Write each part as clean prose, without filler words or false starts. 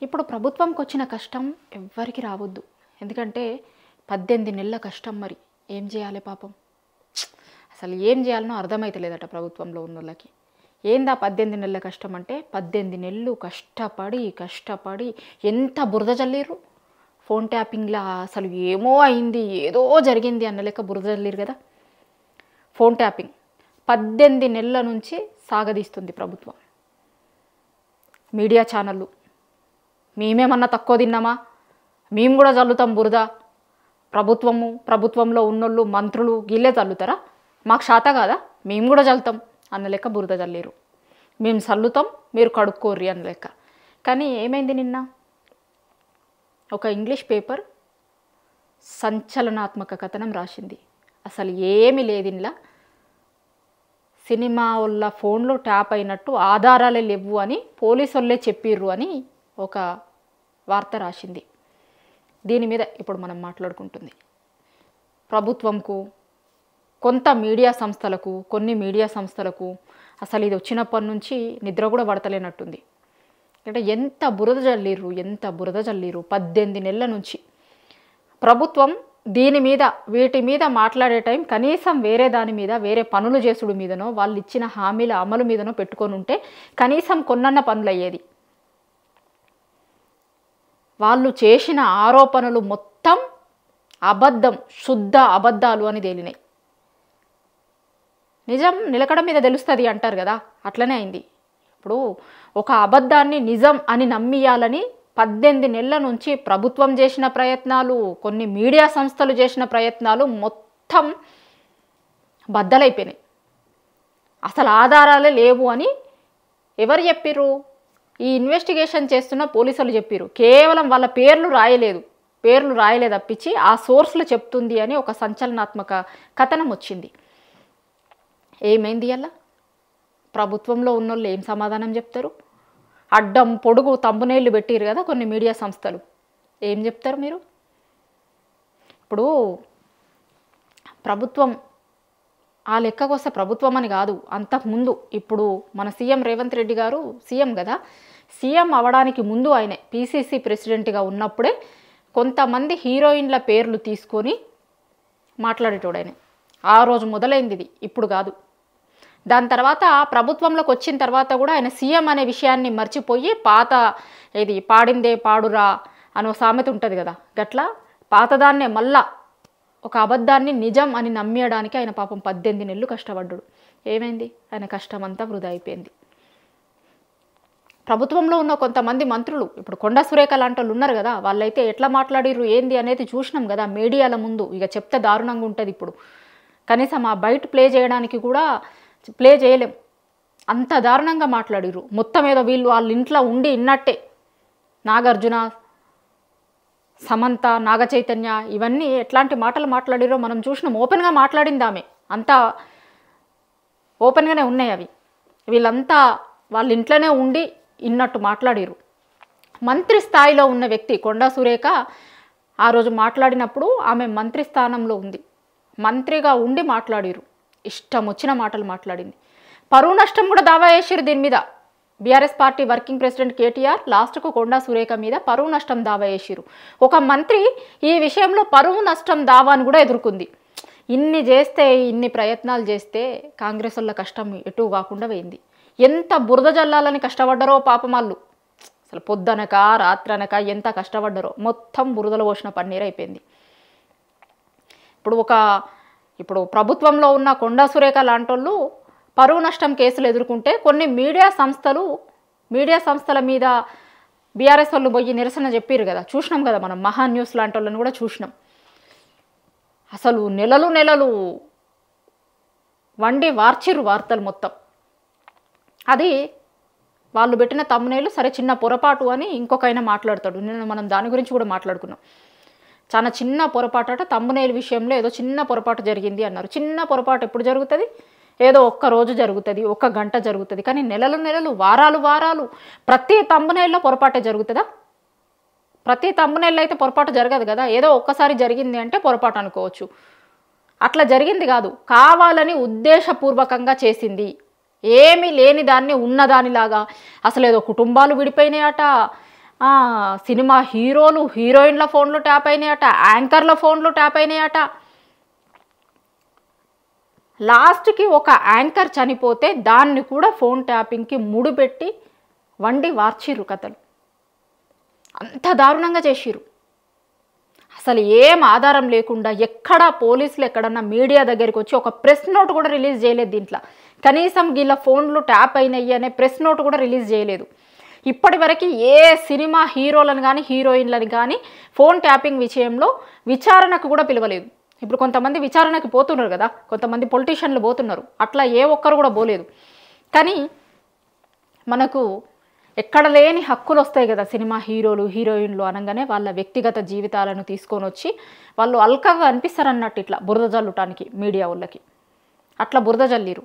ఇప్పుడు ప్రభుత్వంకి వచ్చిన కష్టం ఎవ్వరికి రావద్దు. ఎందుకంటే 18 నెలల కష్టం. మరి ఏం చేయాలి పాపం? అసలు ఏం చేయాలనో అర్థమైతలేదట ప్రభుత్వంలో ఉన్నోళ్ళకి. ఏందా 18 నెలల కష్టం అంటే 18 నెలలు కష్టపడి ఎంత బురద జల్లిర్రు. ఫోన్ ట్యాపింగ్లా అసలు ఏమో అయింది, ఏదో జరిగింది అన్న లెక్క బురద జల్లిరు కదా. ఫోన్ ట్యాపింగ్ 18 నెలల నుంచి సాగదీస్తుంది ప్రభుత్వం. మీడియా ఛానళ్ళు మేమేమన్నా తక్కువ తిన్నామా, మేము కూడా చల్లుతాం బురద, ప్రభుత్వంలో ఉన్నోళ్ళు మంత్రులు గిల్లే చల్లుతారా, మాకు శాత కాదా, మేము కూడా చల్లుతాం అన్న లెక్క బురద చల్లేరు. మేము చల్లుతాం, మీరు కడుక్కోర్రి అన్న లెక్క. కానీ ఏమైంది నిన్న? ఒక ఇంగ్లీష్ పేపర్ సంచలనాత్మక కథనం రాసింది. అసలు ఏమీ లేదు ఇందులో. సినిమా వాళ్ళ ఫోన్లో ట్యాప్ అయినట్టు ఆధారాలే లేవు అని పోలీసు వాళ్ళే చెప్పిర్రు అని ఒక వార్త రాసింది. దీని మీద ఇప్పుడు మనం మాట్లాడుకుంటుంది. ప్రభుత్వంకు, కొన్ని మీడియా సంస్థలకు అసలు ఇది వచ్చినప్పటి నుంచి నిద్ర కూడా పడతలేనట్టుంది. అంటే ఎంత బురద జల్లిర్రు 18 నెలల నుంచి. ప్రభుత్వం వీటి మీద మాట్లాడే టైం కనీసం వేరే దాని మీద, వేరే పనులు చేసుడు మీదనో, వాళ్ళు ఇచ్చిన హామీల అమలు మీదనో పెట్టుకొని ఉంటే కనీసం కొన్నన్న పనులు అయ్యేది. వాళ్ళు చేసిన ఆరోపణలు మొత్తం అబద్ధం, శుద్ధ అబద్ధాలు అని తేలినాయి. నిజం నిలకడ మీద తెలుస్తుంది అంటారు కదా, అట్లనే అయింది. ఇప్పుడు ఒక అబద్ధాన్ని నిజం అని నమ్మియాలని 18 నెలల నుంచి ప్రభుత్వం చేసిన ప్రయత్నాలు, కొన్ని మీడియా సంస్థలు చేసిన ప్రయత్నాలు మొత్తం బద్దలైపోయినాయి. అసలు ఆధారాలే లేవు అని ఎవరు చెప్పిర్రు? ఈ ఇన్వెస్టిగేషన్ చేస్తున్న పోలీసులు చెప్పిర్రు. కేవలం వాళ్ళ పేర్లు రాయలే తప్పించి ఆ సోర్స్లు చెప్తుంది అని ఒక సంచలనాత్మక కథనం వచ్చింది. ఏమైంది అలా? ప్రభుత్వంలో ఉన్నోళ్ళు ఏం సమాధానం చెప్తారు? అడ్డం పొడుగు తంబునేళ్ళు పెట్టిరు కదా కొన్ని మీడియా సంస్థలు. ఏం చెప్తారు మీరు? ఇప్పుడు ప్రభుత్వం ఆ లెక్కకు వస్తే ప్రభుత్వం అని కాదు, అంతకుముందు ఇప్పుడు మన సీఎం రేవంత్ రెడ్డి గారు సీఎం కదా, సీఎం అవడానికి ముందు ఆయనే పీసీసీ ప్రెసిడెంట్గా ఉన్నప్పుడే కొంతమంది హీరోయిన్ల పేర్లు తీసుకొని మాట్లాడేటోడు ఆయన. ఆ రోజు మొదలైంది ఇది, ఇప్పుడు కాదు. దాని తర్వాత ప్రభుత్వంలోకి వచ్చిన తర్వాత కూడా ఆయన సీఎం అనే విషయాన్ని మర్చిపోయి ఇది పాడిందే పాడురా అనో సామెత ఉంటుంది కదా, గట్లా పాతదాన్నే మళ్ళా ఒక అబద్ధాన్ని నిజం అని నమ్మేయడానికి ఆయన పాపం 18 నెలలు కష్టపడ్డాడు. ఏమైంది? ఆయన కష్టం అంతా వృధా అయిపోయింది. ప్రభుత్వంలో ఉన్న కొంతమంది మంత్రులు, ఇప్పుడు కొండా సురేఖ లాంటి వాళ్ళు ఉన్నారు కదా, వాళ్ళైతే ఎట్లా మాట్లాడిర్రు ఏంది అనేది చూసినాం కదా మీడియాల ముందు. ఇక చెప్తే దారుణంగా ఉంటుంది. ఇప్పుడు కనీసం ఆ బయట ప్లే చేయడానికి కూడా ప్లే చేయలేం, అంత దారుణంగా మాట్లాడిర్రు. మొత్తం ఏదో వాళ్ళ ఇంట్లో ఉండి ఇన్నట్టే. నాగార్జున, సమంత, నాగ చైతన్య ఇవన్నీ ఎట్లాంటి మాటలు మాట్లాడిరో మనం చూసినాం. ఓపెన్గా మాట్లాడింది ఆమె, అంతా ఓపెన్గానే ఉన్నాయి అవి. వీళ్ళంతా వాళ్ళ ఇంట్లోనే ఉండి ఇన్నట్టు మాట్లాడిరు. మంత్రి స్థాయిలో ఉన్న వ్యక్తి కొండా సురేఖ ఆ రోజు మాట్లాడినప్పుడు ఆమె మంత్రి స్థానంలో ఉంది, మంత్రిగా ఉండి మాట్లాడిరు. ఇష్టం వచ్చిన మాటలు మాట్లాడింది. పరువు నష్టం కూడా దావా చేసిరు దీని మీద. BRS party working president KTR లాస్ట్కు కొండా సురేఖ మీద పరువు నష్టం దావా చేసిరు. ఒక మంత్రి ఈ విషయంలో పరువు నష్టం దావాను కూడా ఎదుర్కొంది. ఇన్ని ప్రయత్నాలు చేస్తే కాంగ్రెస్ వాళ్ళ కష్టం ఎటు కాకుండా పోయింది. ఎంత బురద జల్లాలని కష్టపడ్డారో పాపం వాళ్ళు. అసలు పొద్దనక రాత్రనక ఎంత కష్టపడ్డారో మొత్తం బురదలో పోసిన పన్నీరు అయిపోయింది. ఇప్పుడు ప్రభుత్వంలో ఉన్న కొండా సురేఖ లాంటి వాళ్ళు పరువు నష్టం కేసులు ఎదుర్కొంటే కొన్ని మీడియా సంస్థల మీద బీఆర్ఎస్ వాళ్ళు పోయి నిరసన చెప్పారు కదా, చూసినాం కదా మనం. మహా న్యూస్ లాంటి వాళ్ళని కూడా చూసినాం. అసలు నెలలు వండి వార్చిరు వార్తలు మొత్తం. అది వాళ్ళు పెట్టిన తమ్మునేలు సరే చిన్న పొరపాటు అని ఇంకొకైనా మాట్లాడతాడు. నిన్న మనం దాని గురించి కూడా మాట్లాడుకున్నాం. చాలా చిన్న పొరపాటు తమ్మునేలు విషయంలో ఏదో చిన్న పొరపాటు జరిగింది అన్నారు. చిన్న పొరపాటు ఎప్పుడు జరుగుతుంది? ఏదో ఒక్క రోజు జరుగుతుంది, ఒక్క గంట జరుగుతుంది. కానీ నెలలు వారాలు ప్రతి తమ్మునేల్లో పొరపాటే జరుగుతుందా? ప్రతి తమ్మునేల్లో అయితే పొరపాటు జరగదు కదా. ఏదో ఒక్కసారి జరిగింది అంటే పొరపాటు అనుకోవచ్చు. అట్లా జరిగింది కాదు, కావాలని ఉద్దేశపూర్వకంగా చేసింది. ఏమీ లేని దాన్ని ఉన్నదానిలాగా అసలు ఏదో కుటుంబాలు విడిపోయినాయట, సినిమా హీరోలు హీరోయిన్ల ఫోన్లు ట్యాప్ అయినాయట, యాంకర్ల ఫోన్లు ట్యాప్ అయినాయట. లాస్ట్కి ఒక యాంకర్ చనిపోతే దాన్ని కూడా ఫోన్ ట్యాపింగ్కి ముడిపెట్టి వండి వార్చిర్రు కథలు. అంత దారుణంగా చేసిర్రు. అసలు ఏం ఆధారం లేకుండా ఎక్కడా పోలీసులు ఎక్కడన్నా మీడియా దగ్గరికి వచ్చి ఒక ప్రెస్ నోట్ కూడా రిలీజ్ చేయలేదు. దీంట్లో కనీసం వీళ్ళ ఫోన్లు ట్యాప్ అయినాయి అనే ప్రెస్ నోట్ కూడా రిలీజ్ చేయలేదు. ఇప్పటి వరకు ఏ సినిమా హీరోలను కానీ హీరోయిన్లను కానీ ఫోన్ ట్యాపింగ్ విషయంలో విచారణకు కూడా పిలవలేదు. ఇప్పుడు కొంతమంది విచారణకి పోతున్నారు కదా, కొంతమంది పొలిటీషియన్లు పోతున్నారు, అట్లా ఏ ఒక్కరు కూడా పోలేదు. కానీ మనకు ఎక్కడ లేని హక్కులు వస్తాయి కదా సినిమా హీరోలు హీరోయిన్లు అనగానే వాళ్ళ వ్యక్తిగత జీవితాలను తీసుకొని వచ్చి వాళ్ళు అల్కగా అనిపిస్తారన్నట్టు ఇట్లా బురద జల్లుటానికి మీడియా వాళ్ళకి. అట్లా బురద జల్లిరు.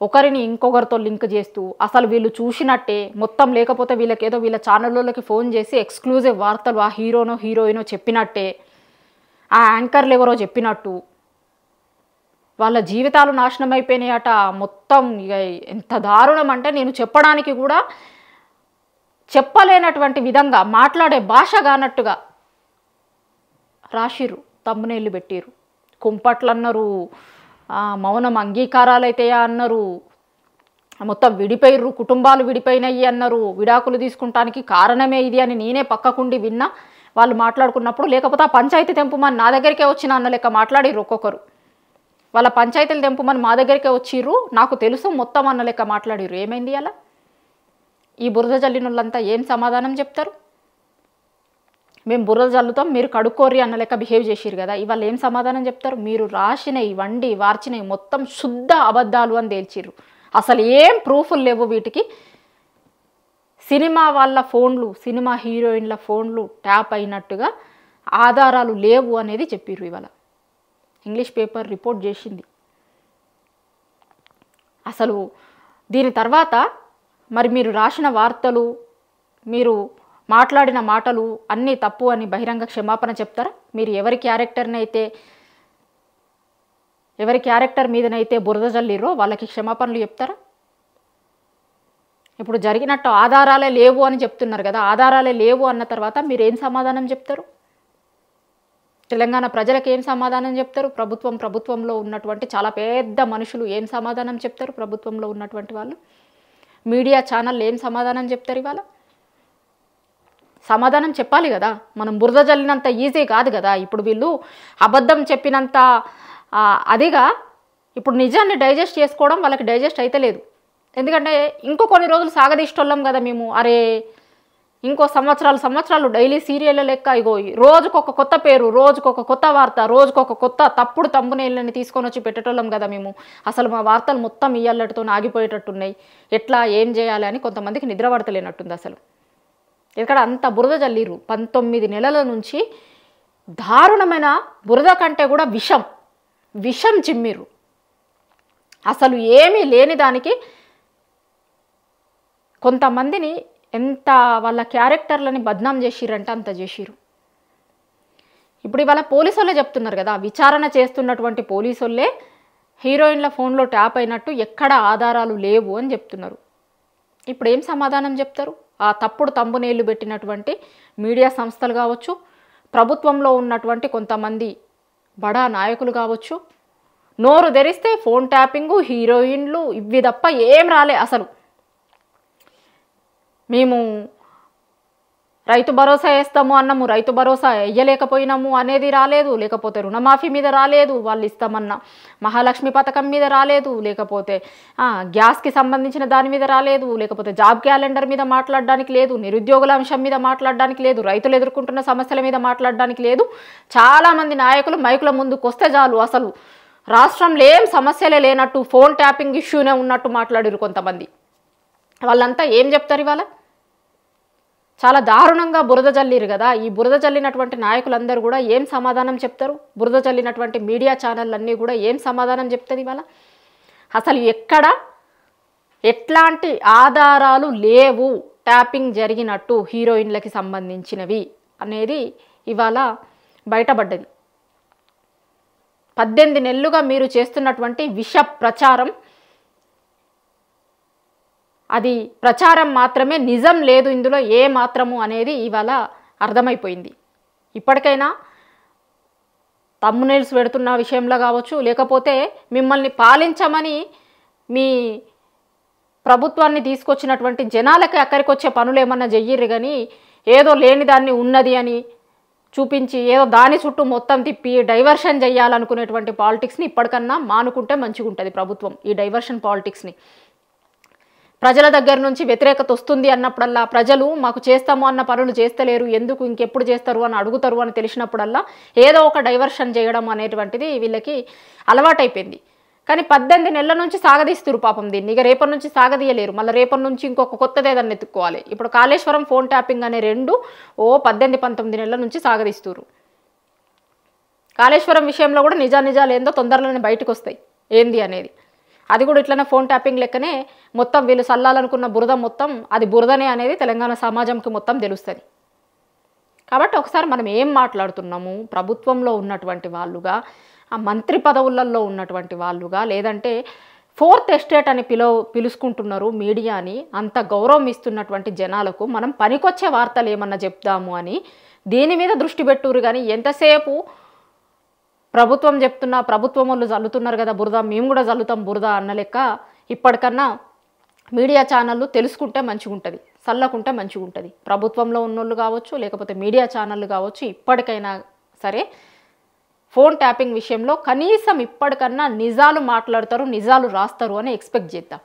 ఒకరిని ఇంకొకరితో లింక్ చేస్తూ అసలు వీళ్ళు చూసినట్టే మొత్తం, లేకపోతే వీళ్ళకేదో వీళ్ళ ఛానళ్ళకి ఫోన్ చేసి ఎక్స్క్లూజివ్ వార్తలు ఆ హీరోనో హీరోయినో చెప్పినట్టే, ఆ యాంకర్లు ఎవరో చెప్పినట్టు వాళ్ళ జీవితాలు నాశనం అయిపోయినాయట మొత్తం. ఇక ఎంత దారుణం అంటే నేను చెప్పడానికి కూడా చెప్పలేనటువంటి విధంగా మాట్లాడే భాష కానట్టుగా రాసిర్రు, తమ్మునేళ్ళు పెట్టిర్రు. కుంపట్లు అన్నారు, మౌనం అంగీకారాలు అయితాయా అన్నారు, మొత్తం విడిపోయిర్రు, కుటుంబాలు విడిపోయినాయి అన్నారు, విడాకులు తీసుకుంటానికి కారణమే ఇది అని నేనే పక్కకుండి విన్నా వాళ్ళు మాట్లాడుకున్నప్పుడు. లేకపోతే ఆ పంచాయతీ తెంపుమని నా దగ్గరికే వచ్చిన అన్న లెక్క మాట్లాడిర్రు ఒక్కొక్కరు. వాళ్ళ పంచాయతీలు తెంపుమని మా దగ్గరికే వచ్చిర్రు, నాకు తెలుసు మొత్తం అన్న లెక్క మాట్లాడిర్రు. ఏమైంది అలా? ఈ బురద జల్లిన వాళ్ళంతా ఏం సమాధానం చెప్తారు? మేము బురద జల్లుతాం, మీరు కడుక్కోరి అన్న లెక్క బిహేవ్ చేసిర్రు కదా, ఇవాళ ఏం సమాధానం చెప్తారు? మీరు రాసినవి వండి వార్చినవి మొత్తం శుద్ధ అబద్ధాలు అని తేల్చిర్రు. అసలు ఏం ప్రూఫ్లు లేవు వీటికి. సినిమా వాళ్ళ ఫోన్లు, సినిమా హీరోయిన్ల ఫోన్లు ట్యాప్ అయినట్టుగా ఆధారాలు లేవు అనేది చెప్పిర్రు. ఇవాళ ఇంగ్లీష్ పేపర్ రిపోర్ట్ చేసింది. అసలు దీని తర్వాత మరి మీరు రాసిన వార్తలు, మీరు మాట్లాడిన మాటలు అన్నీ తప్పు అని బహిరంగ క్షమాపణ చెప్తారా? మీరు ఎవరి క్యారెక్టర్ మీదనైతే బురద జల్లిరో వాళ్ళకి క్షమాపణలు చెప్తారా? ఇప్పుడు జరిగినట్టు ఆధారాలే లేవు అని చెప్తున్నారు కదా, ఆధారాలే లేవు అన్న తర్వాత మీరు ఏం సమాధానం చెప్తారు? తెలంగాణ ప్రజలకు ఏం సమాధానం చెప్తారు? ప్రభుత్వంలో ఉన్నటువంటి చాలా పెద్ద మనుషులు ఏం సమాధానం చెప్తారు? ప్రభుత్వంలో ఉన్నటువంటి వాళ్ళు, మీడియా ఛానళ్ళు ఏం సమాధానం చెప్తారు? ఇవాళ సమాధానం చెప్పాలి కదా. మనం బురద జల్లినంత ఈజీ కాదు కదా. ఇప్పుడు వీళ్ళు అబద్ధం చెప్పినంత అదిగా ఇప్పుడు నిజాన్ని డైజెస్ట్ చేసుకోవడం వాళ్ళకి డైజెస్ట్ అయితే లేదు. ఎందుకంటే ఇంకో కొన్ని రోజులు సాగదీష్టోళ్ళం కదా మేము. అరే ఇంకో సంవత్సరాలు డైలీ సీరియల్ లెక్క ఇగో రోజుకొక కొత్త పేరు, రోజుకొక కొత్త వార్త, రోజుకొక కొత్త తప్పుడు తమ్మునేళ్ళని తీసుకొని వచ్చి పెట్టేటోళ్ళం కదా మేము. అసలు మా వార్తలు మొత్తం ఇయ్యాలతో ఆగిపోయేటట్టున్నాయి, ఎట్లా ఏం చేయాలి అని కొంతమందికి నిద్ర పడతలేనట్టుంది అసలు. ఇక్కడ అంత బురద జల్లిరు. 19 నెలల నుంచి దారుణమైన బురద కంటే కూడా విషం చిమ్మిర్రు. అసలు ఏమీ లేని దానికి కొంతమందిని ఎంత వాళ్ళ క్యారెక్టర్లని బద్నాం చేసిరంటే అంత చేసిరు. ఇప్పుడు ఇవాళ పోలీసు వాళ్ళే చెప్తున్నారు కదా, విచారణ చేస్తున్నటువంటి పోలీసు వాళ్ళే హీరోయిన్ల ఫోన్లో ట్యాప్ అయినట్టు ఎక్కడ ఆధారాలు లేవు అని చెప్తున్నారు. ఇప్పుడు ఏం సమాధానం చెప్తారు? ఆ తప్పుడు తంబునేళ్లు పెట్టినటువంటి మీడియా సంస్థలు కావచ్చు, ప్రభుత్వంలో ఉన్నటువంటి కొంతమంది బడా నాయకులు కావచ్చు, నోరు తెరిస్తే ఫోన్ ట్యాపింగు, హీరోయిన్లు ఇవి తప్ప ఏం రాలే. అసలు మేము రైతు భరోసా వేస్తాము అన్నాము, రైతు భరోసా వేయలేకపోయినాము అనేది రాలేదు, లేకపోతే రుణమాఫీ మీద రాలేదు, వాళ్ళు ఇస్తామన్న మహాలక్ష్మి పథకం మీద రాలేదు, లేకపోతే గ్యాస్కి సంబంధించిన దాని మీద రాలేదు, లేకపోతే జాబ్ క్యాలెండర్ మీద మాట్లాడడానికి లేదు, నిరుద్యోగుల అంశం మీద మాట్లాడడానికి లేదు, రైతులు ఎదుర్కొంటున్న సమస్యల మీద మాట్లాడడానికి లేదు. చాలామంది నాయకులు మైకుల ముందుకు వస్తే చాలు అసలు రాష్ట్రంలో ఏం సమస్యలే లేనట్టు, ఫోన్ ట్యాపింగ్ ఇష్యూనే ఉన్నట్టు మాట్లాడారు కొంతమంది. వాళ్ళంతా ఏం చెప్తారు? ఇవాళ చాలా దారుణంగా బురద జల్లిరు కదా. ఈ బురద జల్లినటువంటి నాయకులందరూ కూడా ఏం సమాధానం చెప్తారు? బురద జల్లినటువంటి మీడియా ఛానళ్ళన్నీ కూడా ఏం సమాధానం చెప్తుంది? ఇవాళ అసలు ఎట్లాంటి ఆధారాలు లేవు ట్యాపింగ్ జరిగినట్టు హీరోయిన్లకి సంబంధించినవి అనేది ఇవాళ బయటపడ్డది. 18 నెలలుగా మీరు చేస్తున్నటువంటి విష ప్రచారం అది ప్రచారం మాత్రమే, నిజం లేదు ఇందులో ఏ మాత్రము అనేది ఇవాళ అర్థమైపోయింది. ఇప్పటికైనా థంబ్నెయిల్స్ పెడుతున్న విషయంలో కావచ్చు, లేకపోతే మిమ్మల్ని పాలించమని మీ ప్రభుత్వాన్ని తీసుకొచ్చినటువంటి జనాలకి అక్కడికి వచ్చే పనులు ఏమన్నా చెయ్యరు, కానీ ఏదో లేని దాన్ని ఉన్నది అని చూపించి ఏదో దాని చుట్టూ మొత్తం తిప్పి డైవర్షన్ చేయాలనుకునేటువంటి పాలిటిక్స్ని ఇప్పటికన్నా మానుకుంటే మంచిగా ఉంటుంది ప్రభుత్వం. ఈ డైవర్షన్ పాలిటిక్స్ని ప్రజల దగ్గర నుంచి వ్యతిరేకత వస్తుంది అన్నప్పుడల్లా, ప్రజలు మాకు చేస్తాము అన్న పనులు చేస్తలేరు, ఎందుకు ఇంకెప్పుడు చేస్తారు అని అడుగుతారు అని తెలిసినప్పుడల్లా ఏదో ఒక డైవర్షన్ చేయడం అనేటువంటిది వీళ్ళకి అలవాటైపోయింది. కానీ 18 నెలల నుంచి సాగదీస్తురు పాపం దీన్ని. ఇక రేపటి నుంచి సాగదీయలేరు, మళ్ళీ రేపటి నుంచి ఇంకొక కొత్తది ఏదన్నా ఎత్తుక్కోవాలి. ఇప్పుడు కాళేశ్వరం ఫోన్ ట్యాపింగ్ అనే 18-19 నెలల నుంచి సాగదీస్తురు. కాళేశ్వరం విషయంలో కూడా నిజాలు ఏందో తొందరలోనే బయటకు వస్తాయి ఏంది అనేది. అది కూడా ఇట్లనే ఫోన్ ట్యాపింగ్ లెక్కనే మొత్తం వీళ్ళు సల్లాలనుకున్న బురద మొత్తం అది బురదనే అనేది తెలంగాణ సమాజంకి మొత్తం తెలుస్తుంది. కాబట్టి ఒకసారి మనం ఏం మాట్లాడుతున్నాము, ప్రభుత్వంలో ఉన్నటువంటి వాళ్ళుగా, ఆ మంత్రి పదవులలో ఉన్నటువంటి వాళ్ళుగా, లేదంటే ఫోర్త్ ఎస్టేట్ అని పిలుచుకుంటున్నారు మీడియాని, అంత గౌరవం ఇస్తున్నటువంటి జనాలకు మనం పనికొచ్చే వార్తలు ఏమన్నా చెప్దాము అని దీని మీద దృష్టి పెట్టురు. కానీ ఎంతసేపు ప్రభుత్వం చెప్తున్నా, ప్రభుత్వం వాళ్ళు చల్లుతున్నారు కదా బురద, మేము కూడా చల్లుతాం బురద అన్న లెక్క ఇప్పటికన్నా మీడియా ఛానళ్ళు తెలుసుకుంటే మంచిగా ఉంటుంది, చల్లకుంటే మంచిగా ఉంటుంది. ప్రభుత్వంలో ఉన్నోళ్ళు కావచ్చు, లేకపోతే మీడియా ఛానళ్ళు కావచ్చు, ఇప్పటికైనా సరే ఫోన్ ట్యాపింగ్ విషయంలో కనీసం ఇప్పటికన్నా నిజాలు మాట్లాడతారు, నిజాలు రాస్తారు అని ఎక్స్పెక్ట్ చేద్దాం.